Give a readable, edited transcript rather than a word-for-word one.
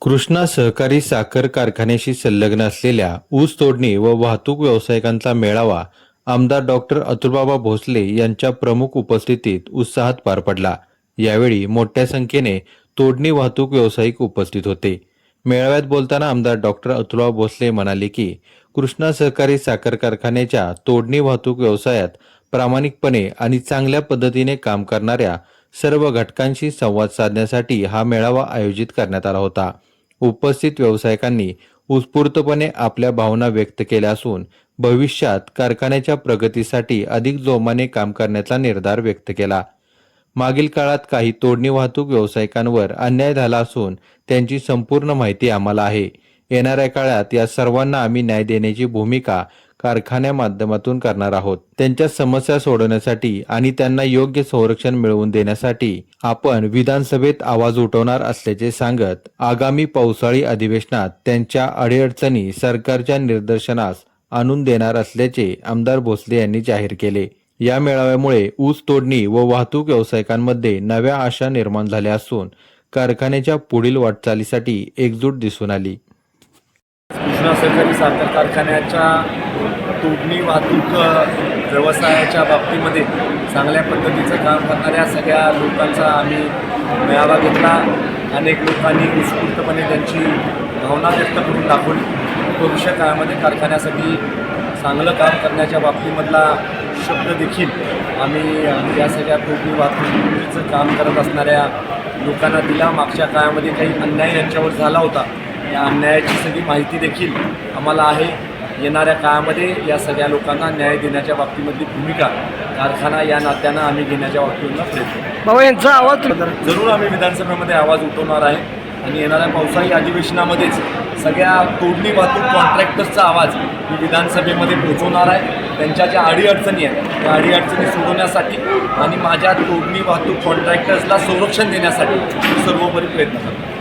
कृष्णा सहकारी साखर कारखान्याशी संलग्न असलेल्या ऊस तोडणी व वाहतूक व्यावसायिकांचा मेळावा आमदार डॉक्टर अतुलबाबा भोसले यांच्या प्रमुख उपस्थितीत उत्साहात पार पडला। यावेळी मोठ्या संख्येने तोडणी वाहतूक व्यावसायिक उपस्थित होते। मेळाव्यात बोलताना आमदार डॉक्टर अतुलबाबा भोसले म्हणाले की कृष्णा सहकारी साखर कारखान्याच्या तोडणी वाहतूक व्यवसायात प्रामाणिकपणे आणि चांगल्या पद्धतीने काम करणाऱ्या सर्व घटकांशी संवाद साधण्यासाठी हा मेळावा आयोजित करण्यात आला होता। उपस्थित व्यावसायिकांनी उत्स्फूर्तपणे आपल्या भावना व्यक्त केल्या असून भविष्यात कारखान्याच्या प्रगतीसाठी अधिक जोमाने काम करण्याचा निर्धार व्यक्त केला। मागील काळात काही तोडणी वाहतूक व्यावसायिकांवर अन्याय झाला असून त्यांची संपूर्ण माहिती आम्हाला आहे। येणाऱ्या काळात या सर्वांना आम्ही न्याय देण्याची भूमिका कारखान्या माध्यमातून करणार आहोत। त्यांच्या समस्या सोडवण्यासाठी आणि त्यांना योग्य संरक्षण मिळवून देण्यासाठी आपण विधानसभेत आवाज उठवणार असल्याचे सांगत आगामी पावसाळी अधिवेशनात त्यांच्या अडीअडचणी सरकारच्या निदर्शनास आणून देणार असल्याचे आमदार भोसले यांनी जाहीर केले। या मेळाव्यामुळे ऊस तोडणी व वाहतूक व्यावसायिकांमध्ये नव्या आशा निर्माण झाल्या असून कारखान्याच्या पुढील वाटचालीसाठी एकजूट दिसून आली। कृष्णा सहकारी साखर कारखान्याच्या तोडणी वाहतूक व्यवसायाच्या बाबतीमध्ये चांगल्या पद्धतीचं काम करणाऱ्या सगळ्या लोकांचा आम्ही मेळावा घेतला। अनेक लोकांनी उत्स्फूर्तपणे त्यांची भावना व्यक्त करून दाखवली। भविष्य काळामध्ये कारखान्यासाठी चांगलं काम करण्याच्या बाबतीमधला शब्द देखील आम्ही या सगळ्या तोडणी वाहतुकीचं काम करत असणाऱ्या लोकांना दिला। मागच्या काळामध्ये काही अन्याय यांच्यावर झाला होता, या अन्यायाची सगळी माहिती देखील आम्हाला आहे। येणाऱ्या काळामध्ये या सगळ्या लोकांना न्याय देण्याच्या बाबतीमधली भूमिका कारखाना या नात्यानं आम्ही घेण्याच्या बाबतीतला प्रयत्न बाबा यांचा आवाज जरूर आम्ही विधानसभेमध्ये आवाज उठवणार आहे आणि येणाऱ्या पावसाळी अधिवेशनामध्येच सगळ्या तोडणी वाहतूक कॉन्ट्रॅक्टर्सचा आवाज मी विधानसभेमध्ये पोहोचवणार आहे। त्यांच्या ज्या अडीअडचणी आहेत त्या अडीअडचणी सोडवण्यासाठी आणि माझ्या तोडणी वाहतूक कॉन्ट्रॅक्टर्सला संरक्षण देण्यासाठी सर्वोपरी प्रयत्न करतो।